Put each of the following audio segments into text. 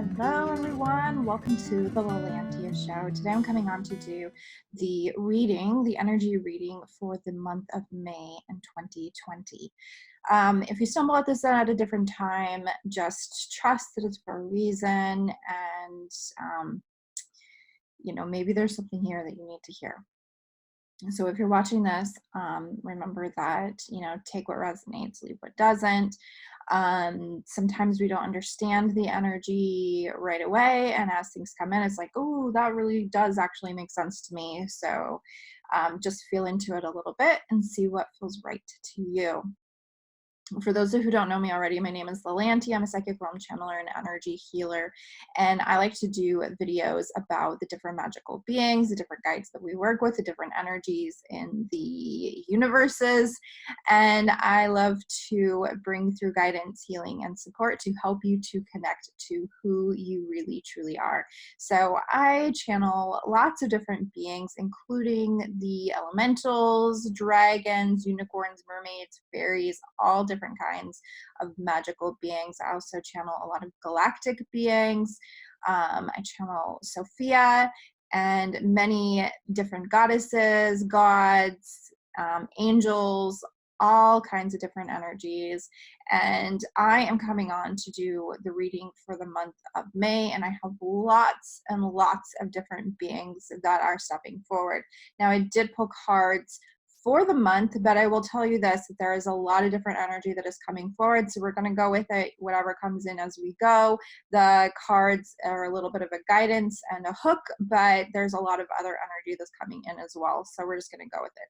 Hello, everyone. Welcome to the Lalantia show. Today I'm coming on to do the reading, the energy reading for the month of May in 2020. If you stumble at this at a different time, just trust that it's for a reason, and maybe there's something here that you need to hear. So if you're watching this, remember that, take what resonates, leave what doesn't. Sometimes we don't understand the energy right away, and as things come in, it's like, oh, that really does actually make sense to me. So just feel into it a little bit and see what feels right to you. For those who don't know me already, my name is Lalantia. I'm a psychic realm channeler and energy healer, and I like to do videos about the different magical beings, the different guides that we work with, the different energies in the universes, and I love to bring through guidance, healing, and support to help you to connect to who you really truly are. So I channel lots of different beings, including the elementals, dragons, unicorns, mermaids, fairies, all different kinds of magical beings. I also channel a lot of galactic beings. I channel Sophia and many different goddesses, gods, angels, all kinds of different energies. And I am coming on to do the reading for the month of May, and I have lots and lots of different beings that are stepping forward. Now, I did pull cards for the month, but I will tell you this, that there is a lot of different energy that is coming forward. So we're going to go with it, whatever comes in as we go. The cards are a little bit of a guidance and a hook, but there's a lot of other energy that's coming in as well. So we're just going to go with it.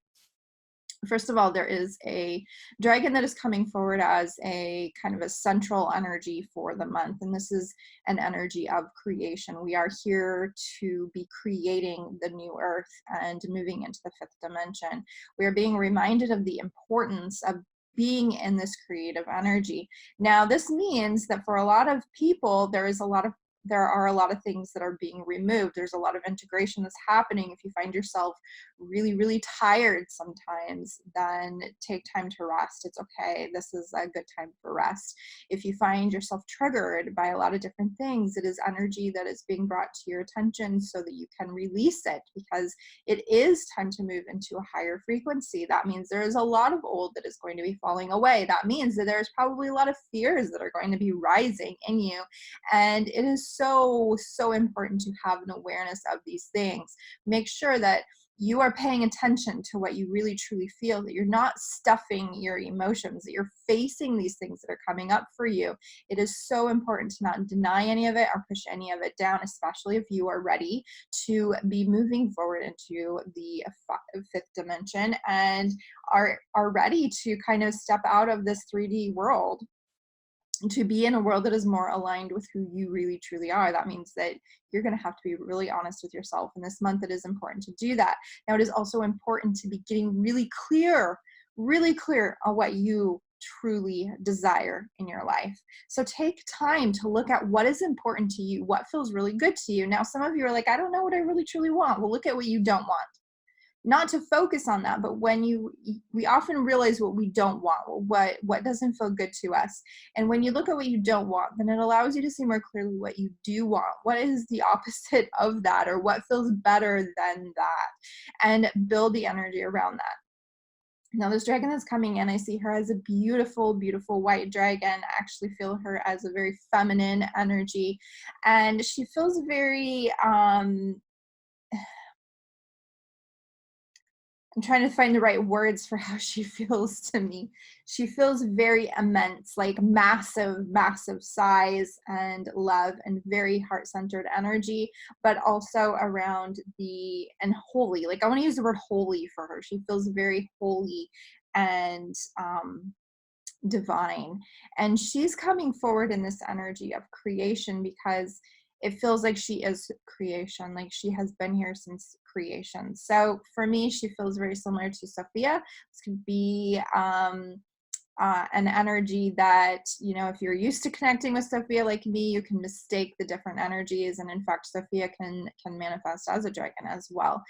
First of all, there is a dragon that is coming forward as a kind of a central energy for the month. And this is an energy of creation. We are here to be creating the new earth and moving into the fifth dimension. We are being reminded of the importance of being in this creative energy. Now, this means that for a lot of people, there are a lot of things that are being removed. There's a lot of integration that's happening. If you find yourself really, really tired sometimes, then take time to rest. It's okay. This is a good time for rest. If you find yourself triggered by a lot of different things, it is energy that is being brought to your attention so that you can release it, because it is time to move into a higher frequency. That means there is a lot of old that is going to be falling away. That means that there's probably a lot of fears that are going to be rising in you. And it is so important to have an awareness of these things. Make sure that you are paying attention to what you really truly feel, that you're not stuffing your emotions, that you're facing these things that are coming up for you. It is so important to not deny any of it or push any of it down, especially if you are ready to be moving forward into the fifth dimension and are ready to kind of step out of this 3D world, to be in a world that is more aligned with who you really truly are. That means that you're going to have to be really honest with yourself. And this month, it is important to do that. Now, it is also important to be getting really clear on what you truly desire in your life. So take time to look at what is important to you, what feels really good to you. Now, some of you are like, I don't know what I really truly want. Well, look at what you don't want. Not to focus on that, but we often realize what we don't want, what doesn't feel good to us. And when you look at what you don't want, then it allows you to see more clearly what you do want. What is the opposite of that, or what feels better than that, and build the energy around that. Now, this dragon that's coming in, I see her as a beautiful, beautiful white dragon. I actually feel her as a very feminine energy, and she feels very I'm trying to find the right words for how she feels to me. She feels very immense, like massive, massive size and love, and very heart-centered energy, but also around and holy. Like, I want to use the word holy for her. She feels very holy and divine. And she's coming forward in this energy of creation because it feels like she is creation, like she has been here since creation. So for me, she feels very similar to Sophia. This could be an energy that, if you're used to connecting with Sophia like me, you can mistake the different energies. And in fact, Sophia can manifest as a dragon as well.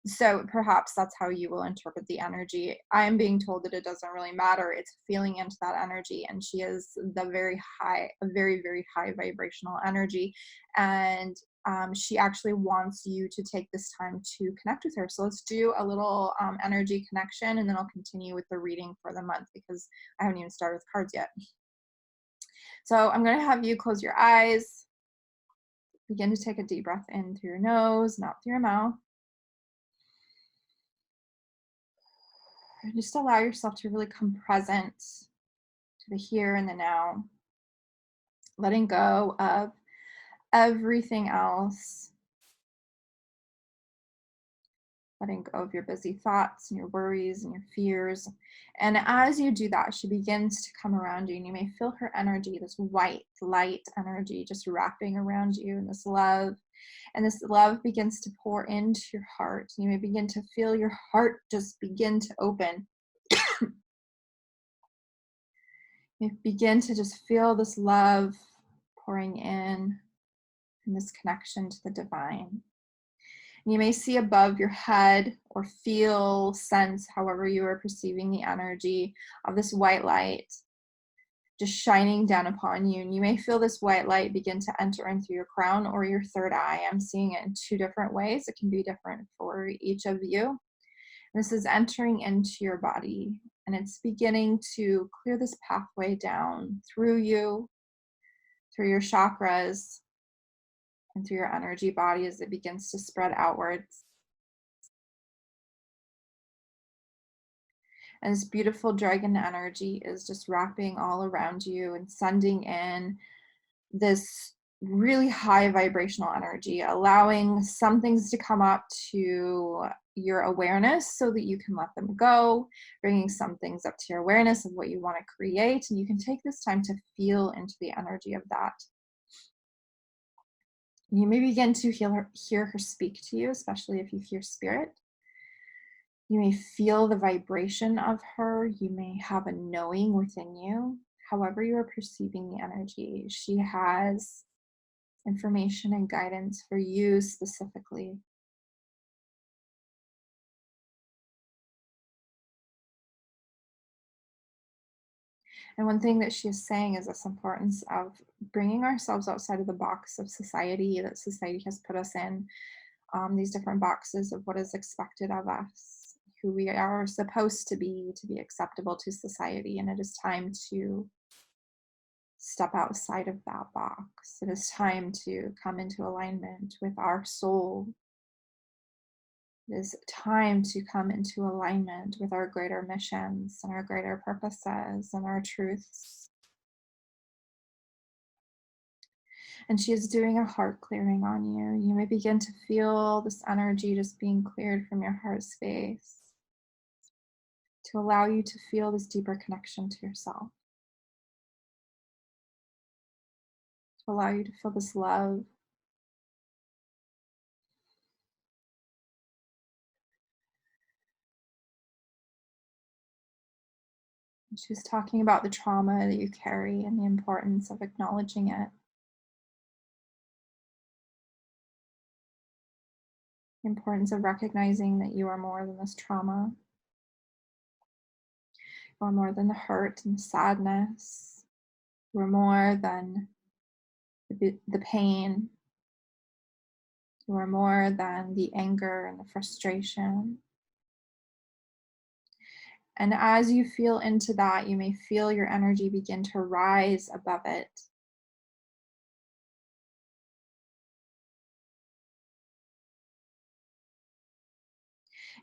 So perhaps that's how you will interpret the energy. I am being told that it doesn't really matter. It's feeling into that energy. And she is the very high, a very, very high vibrational energy. And she actually wants you to take this time to connect with her. So let's do a little energy connection, and then I'll continue with the reading for the month because I haven't even started with cards yet. So I'm going to have you close your eyes, begin to take a deep breath in through your nose, not through your mouth. And just allow yourself to really come present to the here and the now, letting go of everything else, letting go of your busy thoughts and your worries and your fears. And as you do that, she begins to come around you, and you may feel her energy, this white light energy, just wrapping around you, and this love. And this love begins to pour into your heart. You may begin to feel your heart just begin to open. You begin to just feel this love pouring in and this connection to the divine. And you may see above your head or feel, sense, however you are perceiving the energy of this white light just shining down upon you. And you may feel this white light begin to enter in through your crown or your third eye. I'm seeing it in two different ways. It can be different for each of you. This is entering into your body, and it's beginning to clear this pathway down through you, through your chakras, and through your energy body as it begins to spread outwards. And this beautiful dragon energy is just wrapping all around you and sending in this really high vibrational energy, allowing some things to come up to your awareness so that you can let them go, bringing some things up to your awareness of what you want to create. And you can take this time to feel into the energy of that. You may begin to hear her speak to you, especially if you hear spirit. You may feel the vibration of her. You may have a knowing within you. However you are perceiving the energy, she has information and guidance for you specifically. And one thing that she is saying is this importance of bringing ourselves outside of the box of society that society has put us in, these different boxes of what is expected of us, who we are supposed to be acceptable to society. And it is time to step outside of that box. It is time to come into alignment with our soul. It is time to come into alignment with our greater missions and our greater purposes and our truths. And she is doing a heart clearing on you. You may begin to feel this energy just being cleared from your heart space to allow you to feel this deeper connection to yourself, to allow you to feel this love. And she was talking about the trauma that you carry and the importance of acknowledging it. The importance of recognizing that you are more than this trauma. You are more than the hurt and the sadness. You are more than the pain. You are more than the anger and the frustration. And as you feel into that, you may feel your energy begin to rise above it.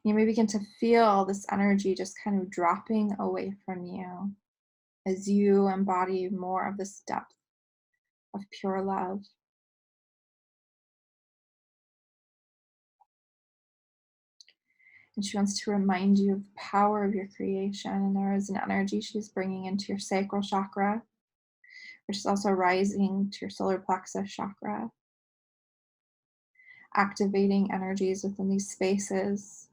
You may begin to feel this energy just kind of dropping away from you as you embody more of this depth of pure love. And she wants to remind you of the power of your creation. And there is an energy she's bringing into your sacral chakra, which is also rising to your solar plexus chakra, activating energies within these spaces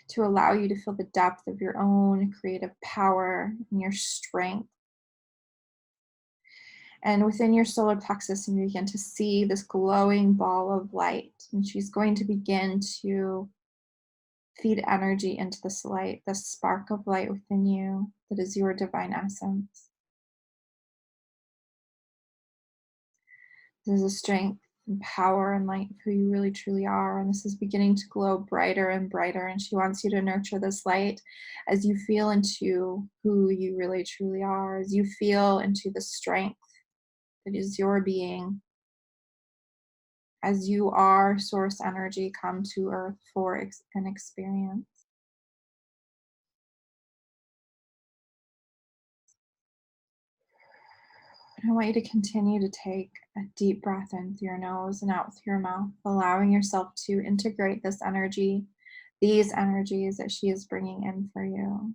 to allow you to feel the depth of your own creative power and your strength. And within your solar plexus, you begin to see this glowing ball of light. And she's going to begin to feed energy into this light, this spark of light within you that is your divine essence. This is a strength and power and light of who you really truly are. And this is beginning to glow brighter and brighter. And she wants you to nurture this light as you feel into who you really truly are, as you feel into the strength that is your being, as you are source energy come to earth for an experience. And I want you to continue to take a deep breath in through your nose and out through your mouth, allowing yourself to integrate this energy, these energies that she is bringing in for you.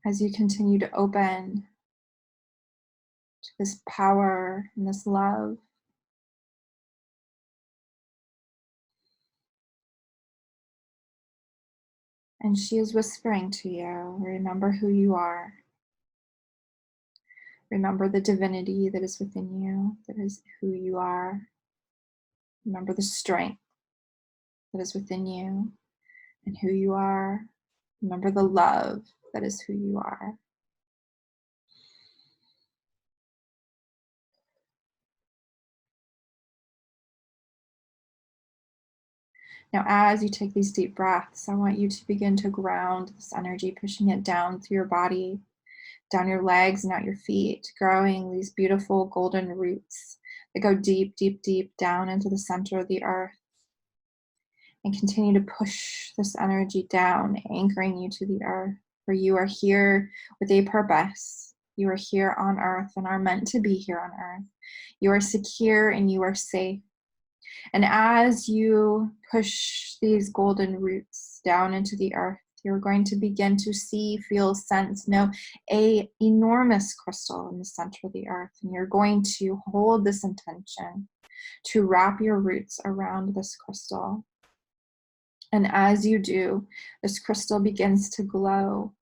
As you continue to open to this power and this love, and she is whispering to you, remember who you are. Remember the divinity that is within you, that is who you are. Remember the strength that is within you and who you are. Remember the love that is who you are. Now, as you take these deep breaths, I want you to begin to ground this energy, pushing it down through your body, down your legs and out your feet, growing these beautiful golden roots that go deep, deep, deep down into the center of the earth. And continue to push this energy down, anchoring you to the earth, for you are here with a purpose. You are here on earth and are meant to be here on earth. You are secure and you are safe. And as you push these golden roots down into the earth, you're going to begin to see, feel, sense, know a enormous crystal in the center of the earth. And you're going to hold this intention to wrap your roots around this crystal. And as you do, this crystal begins to glow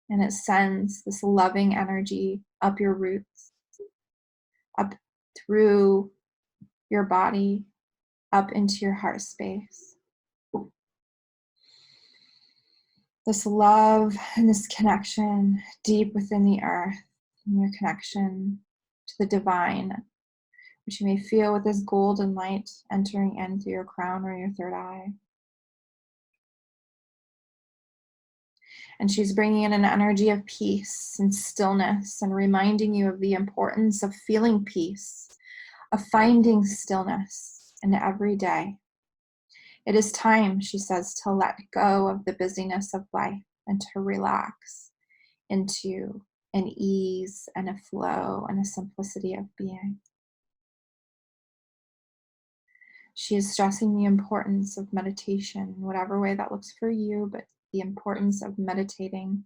and it sends this loving energy up your roots, up through your body, up into your heart space. This love and this connection deep within the earth, and your connection to the divine, which you may feel with this golden light entering in through your crown or your third eye. And she's bringing in an energy of peace and stillness and reminding you of the importance of feeling peace, of finding stillness in every day. It is time, she says, to let go of the busyness of life and to relax into an ease and a flow and a simplicity of being. She is stressing the importance of meditation in whatever way that looks for you, but the importance of meditating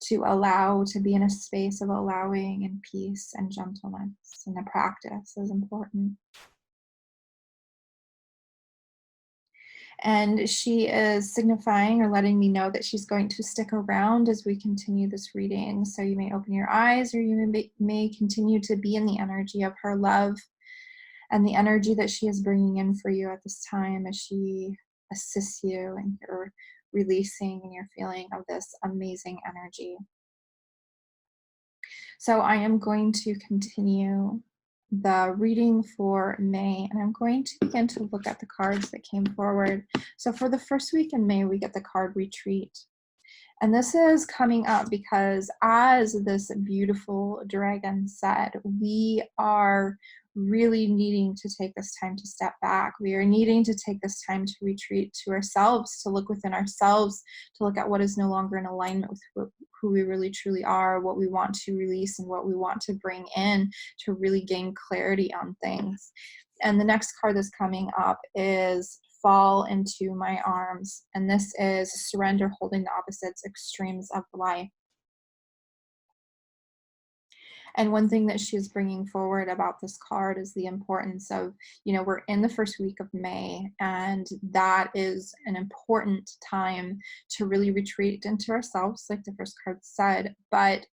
to allow, to be in a space of allowing and peace and gentleness. And the practice is important. And she is signifying or letting me know that she's going to stick around as we continue this reading. So you may open your eyes or you may continue to be in the energy of her love and the energy that she is bringing in for you at this time as she assists you in your releasing and your feeling of this amazing energy. So I am going to continue the reading for May, and I'm going to begin to look at the cards that came forward. So for the first week in May, we get the card Retreat. And this is coming up because, as this beautiful dragon said, we are really needing to take this time to step back. We are needing to take this time to retreat to ourselves, to look within ourselves, to look at what is no longer in alignment with who we really truly are, what we want to release, and what we want to bring in to really gain clarity on things. And the next card that's coming up is Fall into My Arms. And this is surrender, holding the opposites, extremes of life. And one thing that she's bringing forward about this card is the importance of, we're in the first week of May, and that is an important time to really retreat into ourselves, like the first card said. But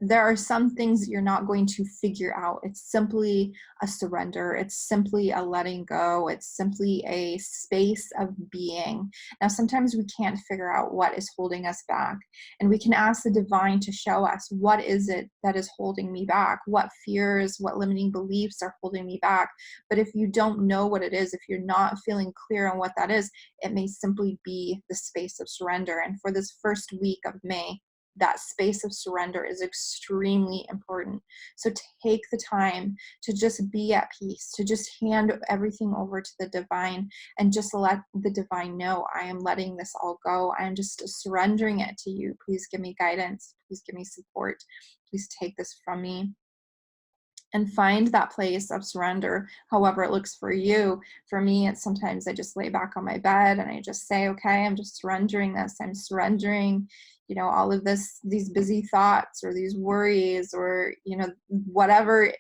there are some things that you're not going to figure out. It's simply a surrender. It's simply a letting go. It's simply a space of being. Now, sometimes we can't figure out what is holding us back, and we can ask the divine to show us, what is it that is holding me back? What fears, what limiting beliefs are holding me back? But if you don't know what it is, if you're not feeling clear on what that is, it may simply be the space of surrender. And for this first week of May, that space of surrender is extremely important. So take the time to just be at peace, to just hand everything over to the divine and just let the divine know, I am letting this all go. I am just surrendering it to you. Please give me guidance. Please give me support. Please take this from me. And find that place of surrender, however it looks for you. For me, it's sometimes I just lay back on my bed and I just say, okay, I'm just surrendering this. I'm surrendering, all of these busy thoughts or these worries or, whatever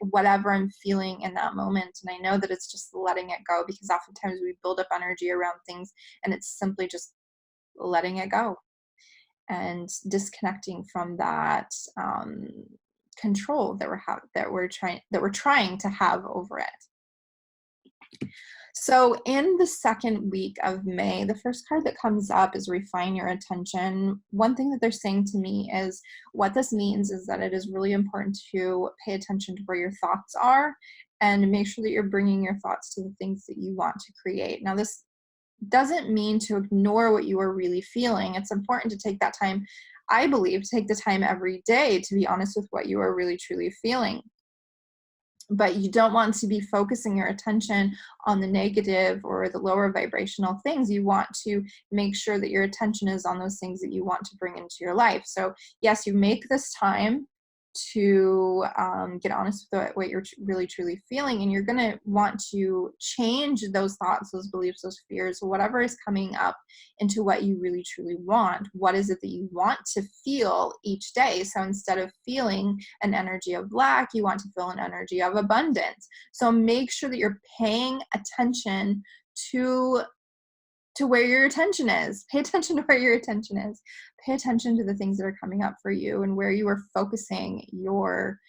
I'm feeling in that moment. And I know that it's just letting it go, because oftentimes we build up energy around things and it's simply just letting it go and disconnecting from that control that we're trying to have over it. So in the second week of May, the first card that comes up is refine your attention. One thing that they're saying to me is, what this means is that it is really important to pay attention to where your thoughts are and make sure that you're bringing your thoughts to the things that you want to create. Now, this doesn't mean to ignore what you are really feeling. It's important to take that time, I believe, take the time every day to be honest with what you are really truly feeling. But you don't want to be focusing your attention on the negative or the lower vibrational things. You want to make sure that your attention is on those things that you want to bring into your life. So yes, you make this time to get honest with what you're really truly feeling, and you're going to want to change those thoughts, those beliefs, those fears, whatever is coming up, into what you really truly want. What is it that you want to feel each day? So instead of feeling an energy of lack, you want to feel an energy of abundance. So make sure that you're paying attention to where your attention is. Pay attention to where your attention is. Pay attention to the things that are coming up for you and where you are focusing your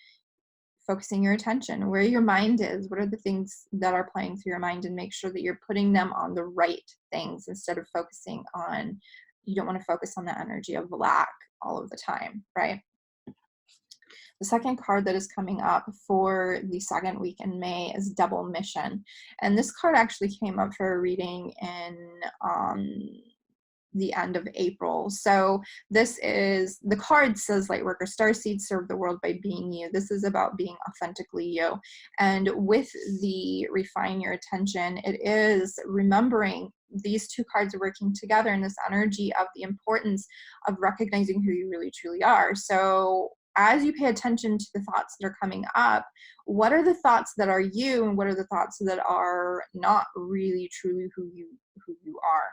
attention, where your mind is. What are the things that are playing through your mind, and make sure that you're putting them on the right things instead of focusing on, you don't want to focus on the energy of lack all of the time, right? The second card that is coming up for the second week in May is Double Mission. And this card actually came up for a reading in the end of April. So this is, the card says, light worker starseed, serve the world by being you. This is about being authentically you. And with the refine your attention, it is remembering these two cards are working together in this energy of the importance of recognizing who you really truly are. So as you pay attention to the thoughts that are coming up, what are the thoughts that are you, and what are the thoughts that are not really truly who you are?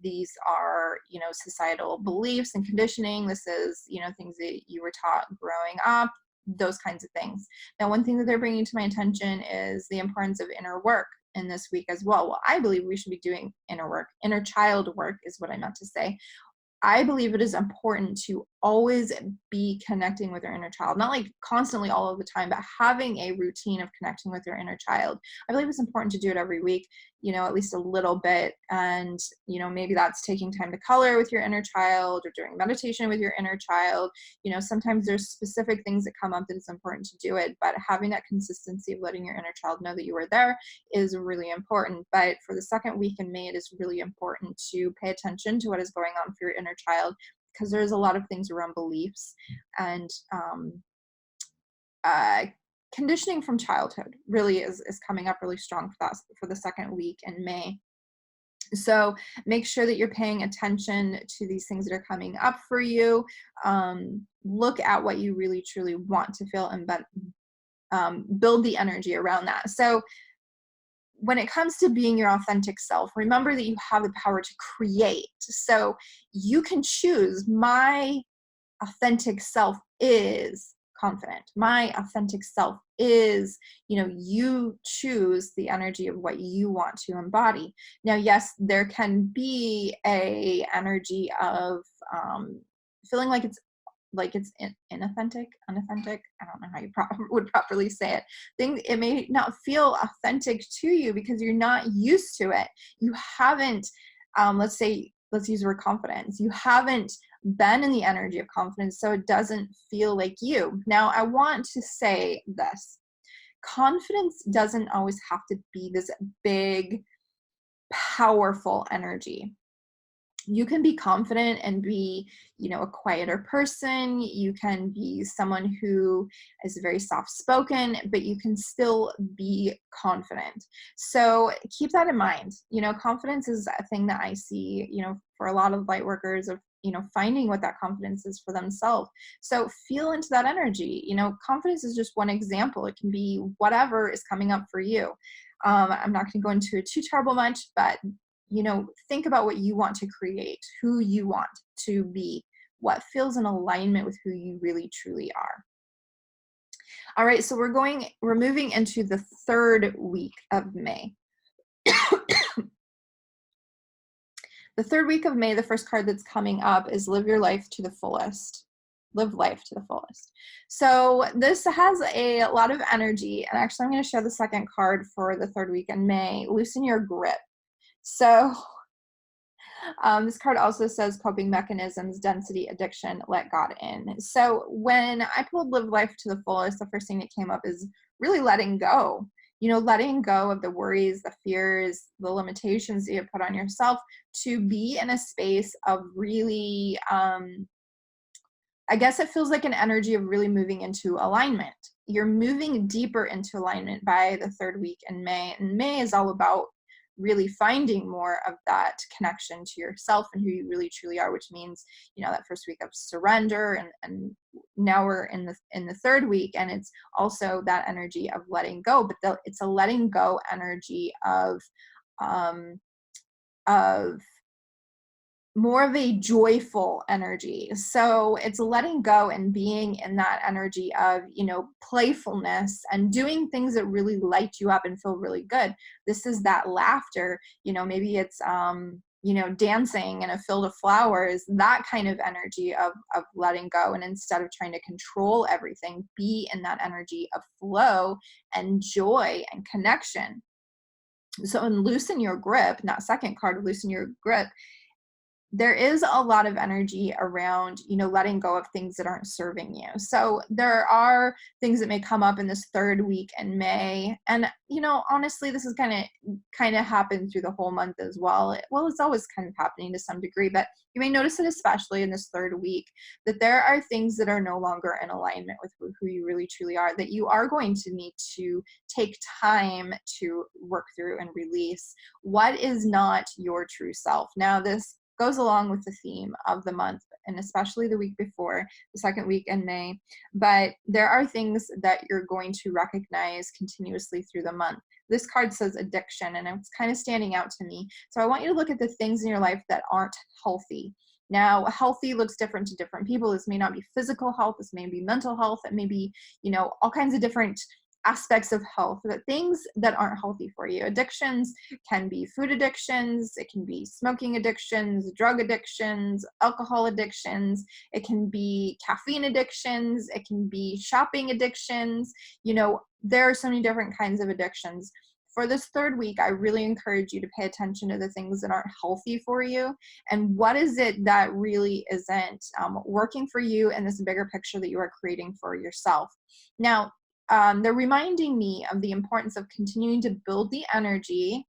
These are, societal beliefs and conditioning. This is, things that you were taught growing up, those kinds of things. Now, one thing that they're bringing to my attention is the importance of inner work in this week as well. Well, I believe we should be doing inner work. Inner child work is what I meant to say. I believe it is important to always be connecting with your inner child, not like constantly all of the time, but having a routine of connecting with your inner child. I believe it's important to do it every week, at least a little bit. And, maybe that's taking time to color with your inner child or doing meditation with your inner child. Sometimes there's specific things that come up that it's important to do it, but having that consistency of letting your inner child know that you are there is really important. But for the second week in May, it is really important to pay attention to what is going on for your inner child, because there's a lot of things around beliefs and conditioning from childhood really is coming up really strong for the second week in May. So make sure that you're paying attention to these things that are coming up for you. Look at what you really truly want to feel and build the energy around that. So when it comes to being your authentic self, remember that you have the power to create. So you can choose, my authentic self is confident. My authentic self is, you choose the energy of what you want to embody. Now, yes, there can be a energy of feeling like it's like it's inauthentic, unauthentic. I don't know how you would properly say it. It may not feel authentic to you because you're not used to it. You haven't, let's say, let's use the word confidence. You haven't been in the energy of confidence, so it doesn't feel like you. Now, I want to say this. Confidence doesn't always have to be this big, powerful energy. You can be confident and be, a quieter person. You can be someone who is very soft spoken, but you can still be confident. So keep that in mind. Confidence is a thing that I see, for a lot of light workers of, finding what that confidence is for themselves. So feel into that energy. Confidence is just one example. It can be whatever is coming up for you. I'm not going to go into it too terrible much, but think about what you want to create, who you want to be, what feels in alignment with who you really truly are. All right, so we're moving into the third week of May. The third week of May, the first card that's coming up is Live Your Life to the Fullest. Live life to the fullest. So this has a lot of energy, and actually I'm going to show the second card for the third week in May, Loosen Your Grip. So this card also says coping mechanisms, density, addiction, let God in. So when I pulled Live Life to the Fullest, the first thing that came up is really letting go. Letting go of the worries, the fears, the limitations that you put on yourself to be in a space of really, I guess it feels like an energy of really moving into alignment. You're moving deeper into alignment by the third week in May. And May is all about really finding more of that connection to yourself and who you really truly are, which means, that first week of surrender. And now we're in the third week, and it's also that energy of letting go, but it's a letting go energy of more of a joyful energy. So it's letting go and being in that energy of, playfulness and doing things that really light you up and feel really good. This is that laughter, maybe it's, dancing in a field of flowers, that kind of energy of letting go. And instead of trying to control everything, be in that energy of flow and joy and connection. So in Loosen Your Grip, not second card, Loosen Your Grip, there is a lot of energy around, letting go of things that aren't serving you. So there are things that may come up in this third week in May. And, honestly, this is kind of happened through the whole month as well. It's always kind of happening to some degree, but you may notice it especially in this third week, that there are things that are no longer in alignment with who you really truly are, that you are going to need to take time to work through and release what is not your true self. Now, this goes along with the theme of the month, and especially the week before, the second week in May. But there are things that you're going to recognize continuously through the month. This card says addiction, and it's kind of standing out to me. So I want you to look at the things in your life that aren't healthy. Now, healthy looks different to different people. This may not be physical health. This may be mental health. It may be, all kinds of different aspects of health, that things that aren't healthy for you. Addictions can be food addictions, it can be smoking addictions, drug addictions, alcohol addictions, it can be caffeine addictions, it can be shopping addictions. There are so many different kinds of addictions. For this third week, I really encourage you to pay attention to the things that aren't healthy for you, and what is it that really isn't working for you in this bigger picture that you are creating for yourself. Now, they're reminding me of the importance of continuing to build the energy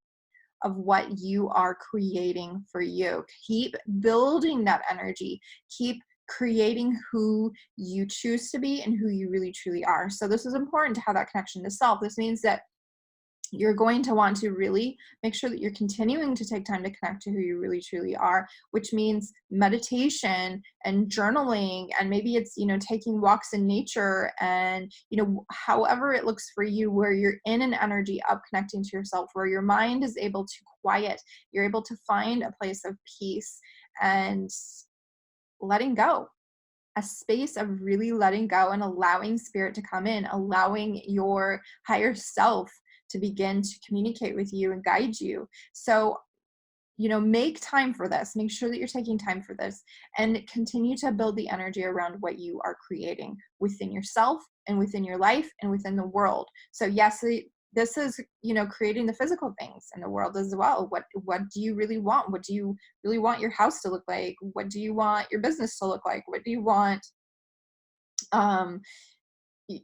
of what you are creating for you. Keep building that energy. Keep creating who you choose to be and who you really truly are. So this is important to have that connection to self. This means that you're going to want to really make sure that you're continuing to take time to connect to who you really truly are, which means meditation and journaling, and maybe it's, taking walks in nature, and, however it looks for you, where you're in an energy of connecting to yourself, where your mind is able to quiet, you're able to find a place of peace and letting go. A space of really letting go and allowing spirit to come in, allowing your higher self to begin to communicate with you and guide you. So make time for this. Make sure that you're taking time for this, and continue to build the energy around what you are creating within yourself and within your life and within the world. So yes, this is, creating the physical things in the world as well. What do you really want? What do you really want your house to look like? What do you want your business to look like? What do you want um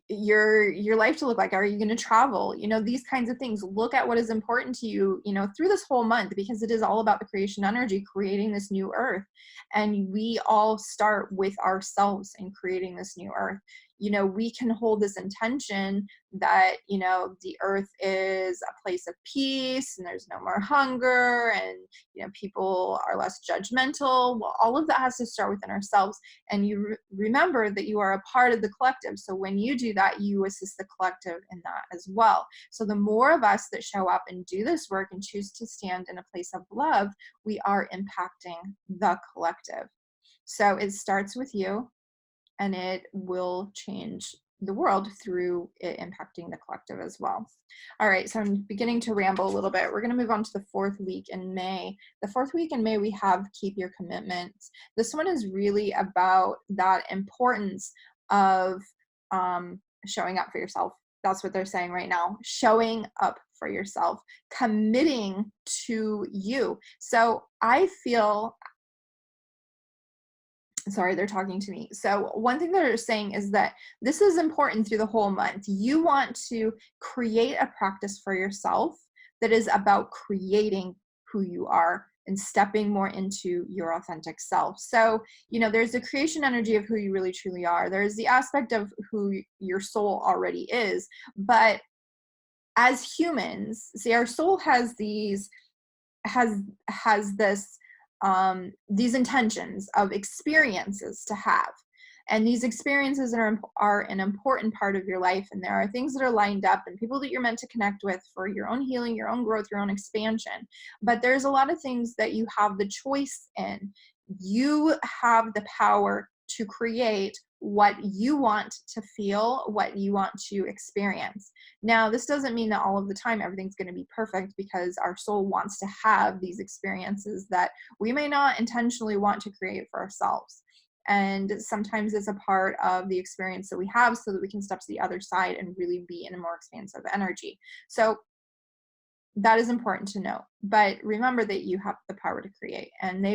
your life to look like? Are you going to travel? These kinds of things. Look at what is important to you, through this whole month, because it is all about the creation energy, creating this new earth. And we all start with ourselves in creating this new earth. We can hold this intention that, the earth is a place of peace and there's no more hunger, and, people are less judgmental. Well, all of that has to start within ourselves. And you remember that you are a part of the collective. So when you do that, you assist the collective in that as well. So the more of us that show up and do this work and choose to stand in a place of love, we are impacting the collective. So it starts with you, and it will change the world through it impacting the collective as well. All right, so I'm beginning to ramble a little bit. We're going to move on to the 4th week in May. The 4th week in May, we have Keep Your Commitments. This one is really about that importance of showing up for yourself. That's what they're saying right now. Showing up for yourself, committing to you. So I feel, sorry, they're talking to me. So one thing that they're saying is that this is important through the whole month. You want to create a practice for yourself that is about creating who you are and stepping more into your authentic self. So, there's the creation energy of who you really truly are. There's the aspect of who your soul already is. But as humans, see, our soul has this these intentions of experiences to have, and these experiences are an important part of your life, and there are things that are lined up and people that you're meant to connect with for your own healing, your own growth, your own expansion. But there's a lot of things that you have the choice in. You have the power to create what you want to feel, what you want to experience. Now, this doesn't mean that all of the time everything's going to be perfect, because our soul wants to have these experiences that we may not intentionally want to create for ourselves. And sometimes it's a part of the experience that we have so that we can step to the other side and really be in a more expansive energy. So that is important to know. But remember that you have the power to create, and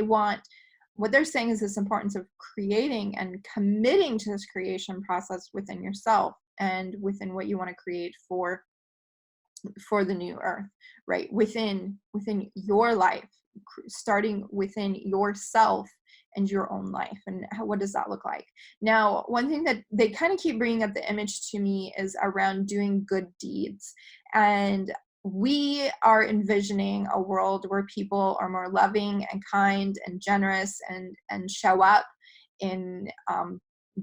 what they're saying is this importance of creating and committing to this creation process within yourself and within what you want to create for the new earth, right? Within your life, starting within yourself and your own life. And what does that look like? Now, one thing that they kind of keep bringing up the image to me is around doing good deeds. And we are envisioning a world where people are more loving and kind and generous and show up in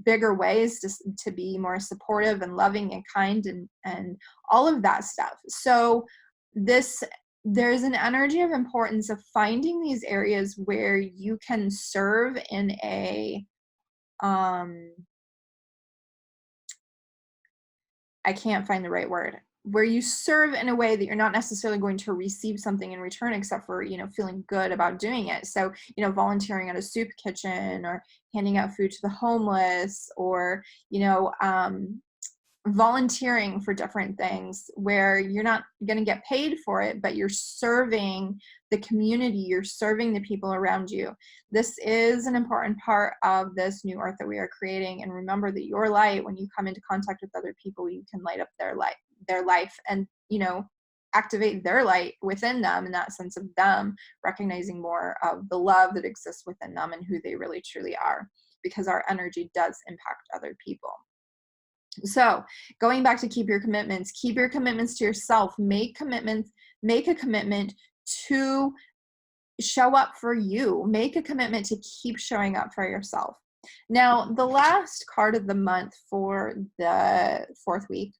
bigger ways to be more supportive and loving and kind and all of that stuff. So there's an energy of importance of finding these areas where you can serve in a I can't find the right word, where you serve in a way that you're not necessarily going to receive something in return, except for, feeling good about doing it. So, volunteering at a soup kitchen, or handing out food to the homeless, or, volunteering for different things where you're not going to get paid for it, but you're serving the community, you're serving the people around you. This is an important part of this new earth that we are creating. And remember that your light, when you come into contact with other people, you can light up their life and, activate their light within them, in that sense of them recognizing more of the love that exists within them and who they really truly are, because our energy does impact other people. So going back to keep your commitments to yourself. Make a commitment to show up for you. Make a commitment to keep showing up for yourself. Now, the last card of the month for the 4th week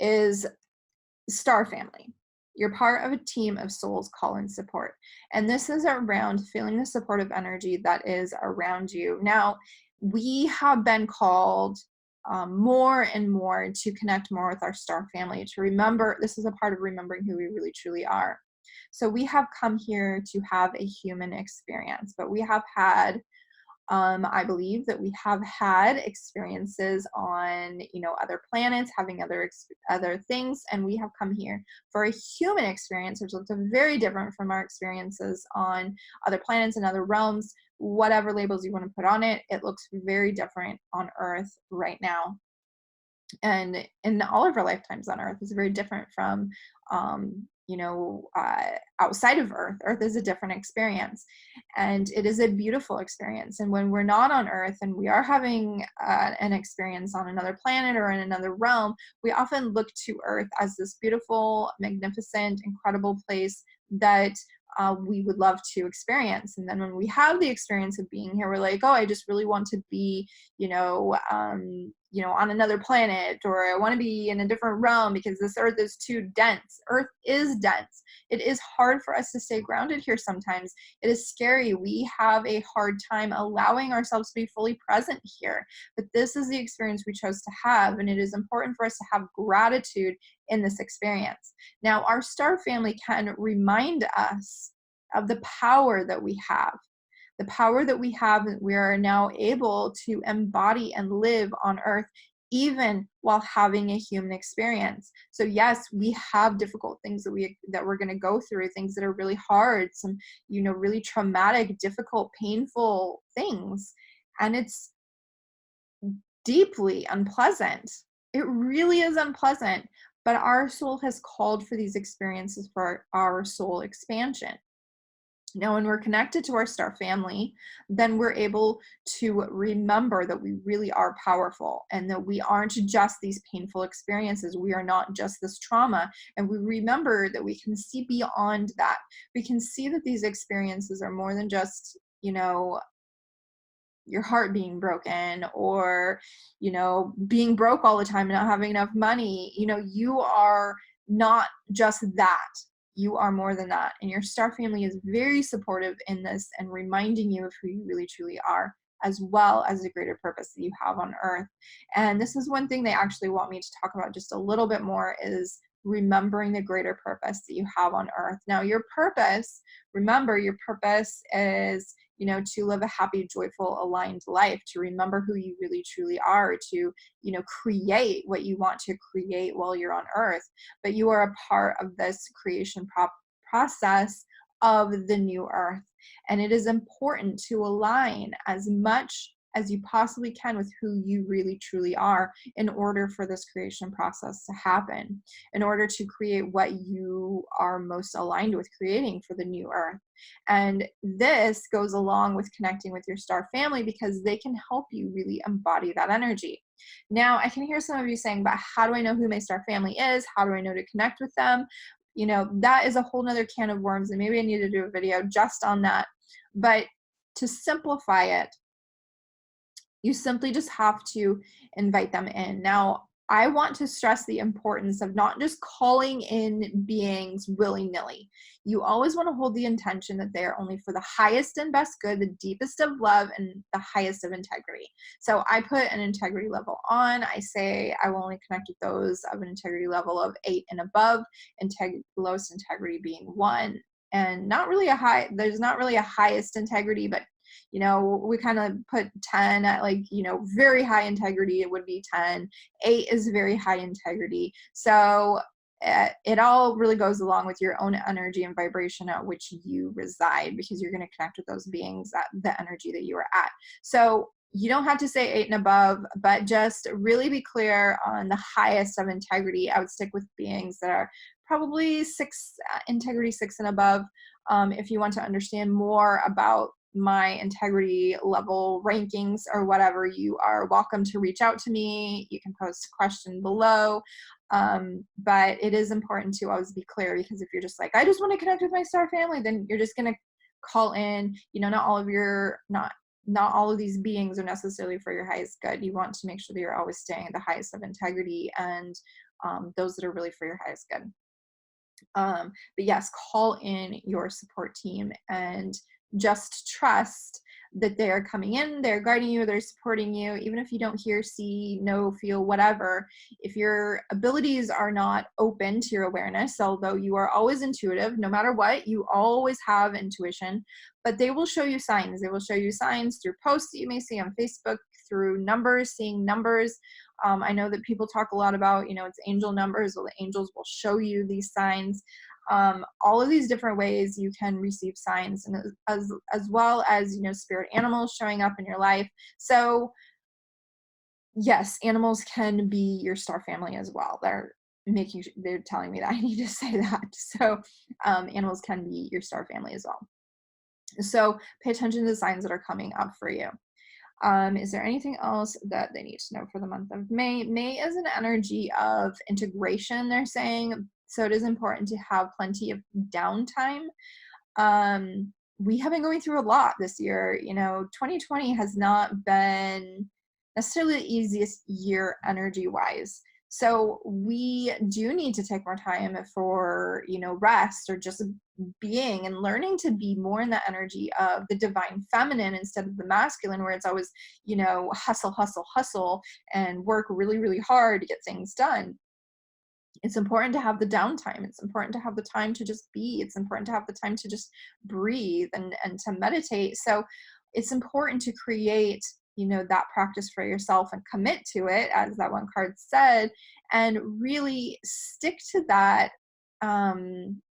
is Star Family. You're part of a team of souls, call and support. And this is around feeling the supportive energy that is around you. Now, we have been called more and more to connect more with our star family, to remember, this is a part of remembering who we really truly are. So we have come here to have a human experience, but we have had I believe that we have had experiences on, other planets, having other things, and we have come here for a human experience, which looks very different from our experiences on other planets and other realms. Whatever labels you want to put on it, it looks very different on Earth right now, and in all of our lifetimes on Earth is very different from outside of Earth is a different experience, and it is a beautiful experience. And when we're not on Earth and we are having an experience on another planet or in another realm, we often look to Earth as this beautiful, magnificent, incredible place that we would love to experience. And then when we have the experience of being here, we're like, oh, I just really want to be, on another planet, or I want to be in a different realm because this Earth is too dense. Earth is dense. It is hard for us to stay grounded here sometimes. It is scary. We have a hard time allowing ourselves to be fully present here. But this is the experience we chose to have, and it is important for us to have gratitude in this experience. Now, our star family can remind us of the power that we have. The power that we have, we are now able to embody and live on Earth even while having a human experience. So yes, we have difficult things that we're going to go through, things that are really hard, some really traumatic, difficult, painful things, and it's deeply unpleasant. It really is unpleasant, but our soul has called for these experiences for our soul expansion. Now, when we're connected to our star family, then we're able to remember that we really are powerful and that we aren't just these painful experiences. We are not just this trauma. And we remember that we can see beyond that. We can see that these experiences are more than just, your heart being broken, or being broke all the time and not having enough money. You are not just that. You are more than that, and your star family is very supportive in this and reminding you of who you really truly are, as well as the greater purpose that you have on Earth. And this is one thing they actually want me to talk about just a little bit more, is remembering the greater purpose that you have on Earth. Now, your purpose, remember, your purpose is to live a happy, joyful, aligned life, to remember who you really truly are, to create what you want to create while you're on Earth. But you are a part of this creation process of the new Earth, and it is important to align as much as you possibly can with who you really truly are in order for this creation process to happen, in order to create what you are most aligned with creating for the new Earth. And this goes along with connecting with your star family, because they can help you really embody that energy. Now, I can hear some of you saying, but how do I know who my star family is? How do I know to connect with them? That is a whole nother can of worms, and maybe I need to do a video just on that. But to simplify it, you simply just have to invite them in. Now, I want to stress the importance of not just calling in beings willy-nilly. You always want to hold the intention that they are only for the highest and best good, the deepest of love, and the highest of integrity. So I put an integrity level on. I say I will only connect with those of an integrity level of 8 and above, lowest integrity being 1. And not really there's not really a highest integrity, but we kind of put 10 at very high integrity. It would be 10. 8 is very high integrity. So it all really goes along with your own energy and vibration at which you reside, because you're going to connect with those beings at the energy that you are at. So you don't have to say 8 and above, but just really be clear on the highest of integrity. I would stick with beings that are probably 6 integrity 6 and above. If you want to understand more about my integrity level rankings or whatever, you are welcome to reach out to me. You can post a question below. But it is important to always be clear, because if you're just like, I just want to connect with my star family, then you're just going to call in, not all of these beings are necessarily for your highest good. You want to make sure that you're always staying at the highest of integrity, and those that are really for your highest good. But yes, call in your support team and just trust that they're coming in, they're guiding you, they're supporting you, even if you don't hear, see, know, feel, whatever. If your abilities are not open to your awareness, although you are always intuitive, no matter what, you always have intuition, but they will show you signs. They will show you signs through posts that you may see on Facebook, through numbers, seeing numbers. I know that people talk a lot about, it's angel numbers. Well, the angels will show you these signs. All of these different ways you can receive signs, and as well as, spirit animals showing up in your life. So yes, animals can be your star family as well. They're telling me that I need to say that. So animals can be your star family as well. So pay attention to the signs that are coming up for you. Is there anything else that they need to know for the month of May? May is an energy of integration, they're saying. So it is important to have plenty of downtime. We have been going through a lot this year. 2020 has not been necessarily the easiest year energy wise. So we do need to take more time for, rest, or just being and learning to be more in the energy of the divine feminine instead of the masculine, where it's always, hustle, hustle, hustle, and work really, really hard to get things done. It's important to have the downtime. It's important to have the time to just be. It's important to have the time to just breathe and to meditate. So it's important to create, that practice for yourself and commit to it, as that one card said, and really stick to that.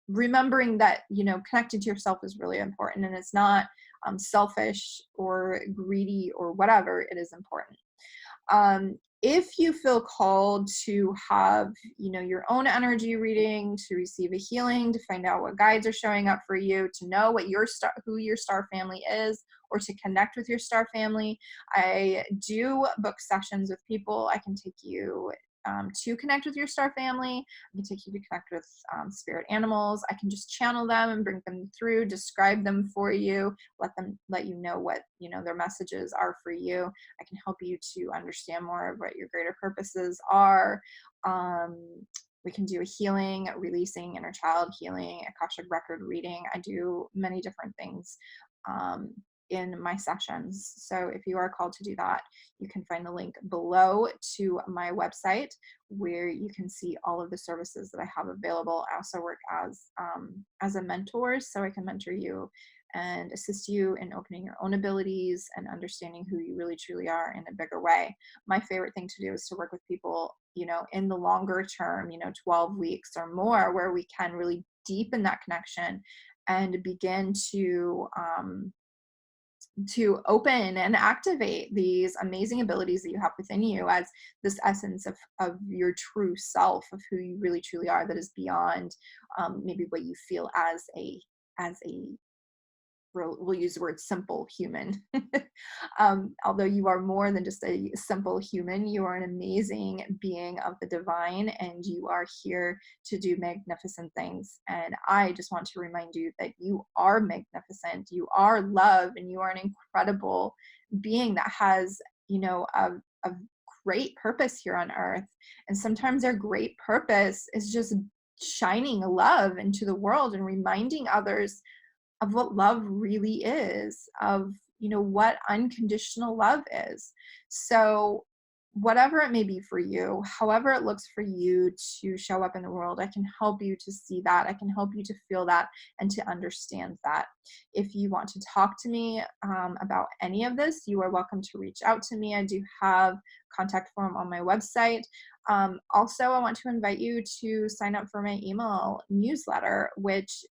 Remembering that, connecting to yourself is really important, and it's not selfish or greedy or whatever. It is important. If you feel called to have, your own energy reading, to receive a healing, to find out what guides are showing up for you, to know what who your star family is, or to connect with your star family, I do book sessions with people. I can take you to connect with your star family. I can take you to connect with spirit animals. I can just channel them and bring them through, describe them for you, let you know what, their messages are for you. I can help you to understand more of what your greater purposes are. We can do a healing, releasing inner child healing, Akashic record reading. I do many different things in my sessions. So if you are called to do that, you can find the link below to my website, where you can see all of the services that I have available. I also work as a mentor, so I can mentor you and assist you in opening your own abilities and understanding who you really truly are in a bigger way. My favorite thing to do is to work with people, in the longer term, 12 weeks or more, where we can really deepen that connection and begin to open and activate these amazing abilities that you have within you, as this essence of your true self, of who you really truly are, that is beyond maybe what you feel as a we'll use the word simple human. Although you are more than just a simple human, you are an amazing being of the divine, and you are here to do magnificent things. And I just want to remind you that you are magnificent, you are love, and you are an incredible being that has, a great purpose here on earth. And sometimes our great purpose is just shining love into the world and reminding others of what love really is, of, what unconditional love is. So whatever it may be for you, however it looks for you to show up in the world, I can help you to see that. I can help you to feel that and to understand that. If you want to talk to me about any of this, you are welcome to reach out to me. I do have contact form on my website. Also, I want to invite you to sign up for my email newsletter, which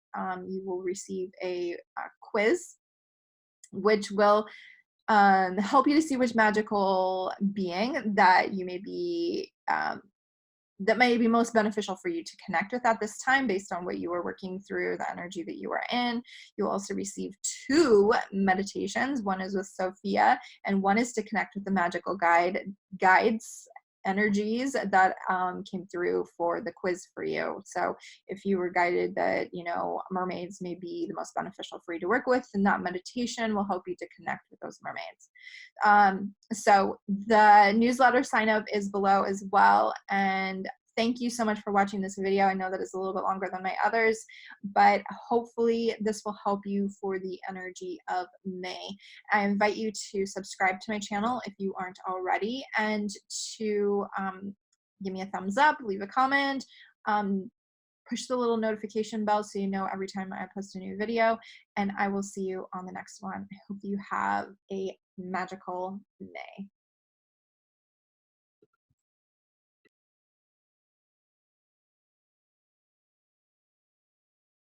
you will receive a quiz, which will help you to see which magical being that you may be that may be most beneficial for you to connect with at this time, based on what you are working through, the energy that you are in. You'll also receive 2 meditations. One is with Sophia, and one is to connect with the magical guides energies that came through for the quiz for you. So if you were guided that, mermaids may be the most beneficial for you to work with, then that meditation will help you to connect with those mermaids. So the newsletter sign up is below as well. And Thank you so much for watching this video. I know that it's a little bit longer than my others, but hopefully this will help you for the energy of May. I invite you to subscribe to my channel if you aren't already, and to give me a thumbs up, leave a comment, um, push the little notification bell so you know every time I post a new video, and I will see you on the next one. I hope you have a magical May.